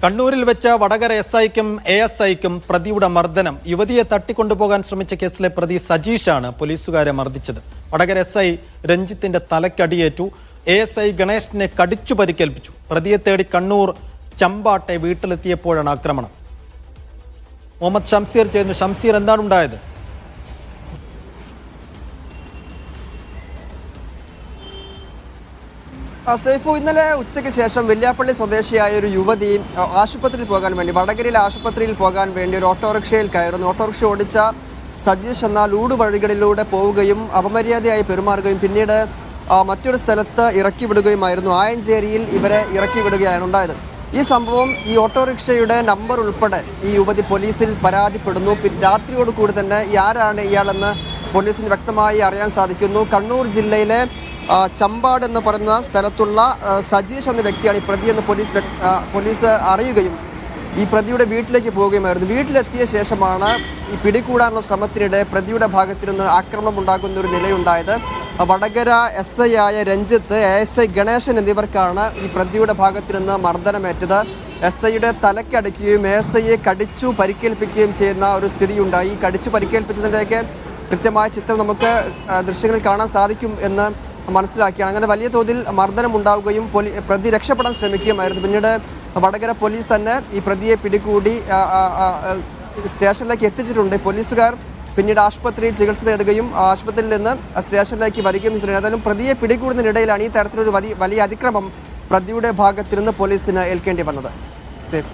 കണ്ണൂരിൽ വെച്ച വടകര SIക്കും ASIക്കും പ്രതിയുടെ മർദ്ദനം. യുവതിയെ തട്ടിക്കൊണ്ടുപോകാൻ ശ്രമിച്ച കേസിലെ പ്രതി സജീഷാണ് പോലീസുകാരെ മർദ്ദിച്ചത്. വടകര SI രഞ്ജിത്തിന്റെ തലക്കടിയേറ്റു. ASI ഗണേഷിനെ കടിച്ചു പരിക്കേൽപ്പിച്ചു. പ്രതിയെ തേടി കണ്ണൂർ ചമ്പാട്ടെ വീട്ടിലെത്തിയപ്പോഴാണ് ആക്രമണം. മുഹമ്മദ് ഷംസീർ ചെയ്യുന്നു. ഷംസീർ, എന്താണ് ഉണ്ടായത്? സൈഫു, ഇന്നലെ ഉച്ചയ്ക്ക് ശേഷം വെല്യാപ്പള്ളി സ്വദേശിയായ ഒരു യുവതി ആശുപത്രിയിൽ പോകാൻ വേണ്ടി, വടകരയിലെ ആശുപത്രിയിൽ പോകാൻ വേണ്ടി ഒരു ഓട്ടോറിക്ഷയിൽ കയറുന്നു. ഓട്ടോറിക്ഷ ഓടിച്ച സജീഷ് എന്ന ലൂഡ് വഴികളിലൂടെ പോവുകയും അപമര്യാദയായി പെരുമാറുകയും പിന്നീട് മറ്റൊരു സ്ഥലത്ത് ഇറക്കി വിടുകയുമായിരുന്നു. ആയഞ്ചേരിയിൽ ഇവരെ ഇറക്കി വിടുകയാണ് ഉണ്ടായത്. ഈ സംഭവം, ഈ ഓട്ടോറിക്ഷയുടെ നമ്പർ ഉൾപ്പെടെ ഈ യുവതി പോലീസിൽ പരാതിപ്പെടുന്നു. രാത്രിയോട് കൂടി തന്നെ ആരാണ് ഇയാളെന്ന് പോലീസിന് വ്യക്തമായി അറിയാൻ സാധിക്കുന്നു. കണ്ണൂർ ജില്ലയിലെ ചമ്പാട് എന്ന് പറയുന്ന സ്ഥലത്തുള്ള സജീഷ് എന്ന വ്യക്തിയാണ് ഈ പ്രതിയെന്ന് പോലീസ് അറിയുകയും ഈ പ്രതിയുടെ വീട്ടിലേക്ക് പോവുകയുമായിരുന്നു. വീട്ടിലെത്തിയ ശേഷമാണ് ഈ പിടികൂടാനുള്ള ശ്രമത്തിനിടെ പ്രതിയുടെ ഭാഗത്തു നിന്ന് ആക്രമണം ഉണ്ടാകുന്ന ഒരു നിലയുണ്ടായത്. വടകര SI ആയ രഞ്ജിത്ത്, ASI ഗണേശൻ എന്നിവർക്കാണ് ഈ പ്രതിയുടെ ഭാഗത്തു നിന്ന് മർദ്ദനമേറ്റത്. SIയുടെ തലക്കടിക്കുകയും ASIയെ കടിച്ചു പരിക്കേൽപ്പിക്കുകയും ചെയ്യുന്ന ഒരു സ്ഥിതിയുണ്ടായി. കടിച്ചു പരിക്കേൽപ്പിച്ചതിൻ്റെയൊക്കെ കൃത്യമായ ചിത്രം നമുക്ക് ദൃശ്യങ്ങളിൽ കാണാൻ സാധിക്കും എന്ന് മനസ്സിലാക്കിയാണ്. അങ്ങനെ വലിയ തോതിൽ മർദ്ദനം ഉണ്ടാവുകയും പ്രതി രക്ഷപ്പെടാൻ ശ്രമിക്കുകയുമായിരുന്നു. പിന്നീട് വടകര പോലീസ് തന്നെ ഈ പ്രതിയെ പിടികൂടി സ്റ്റേഷനിലേക്ക് എത്തിച്ചിട്ടുണ്ട്. പോലീസുകാർ പിന്നീട് ആശുപത്രിയിൽ ചികിത്സ തേടുകയും ആശുപത്രിയിൽ നിന്ന് സ്റ്റേഷനിലേക്ക് വരികയും ചെയ്തിട്ടുണ്ട്. ഏതായാലും പ്രതിയെ പിടികൂടുന്നതിനിടയിലാണ് ഈ തരത്തിലൊരു വലിയ അതിക്രമം പ്രതിയുടെ ഭാഗത്തു നിന്ന് പോലീസിന് ഏൽക്കേണ്ടി വന്നത്. സേഫ്.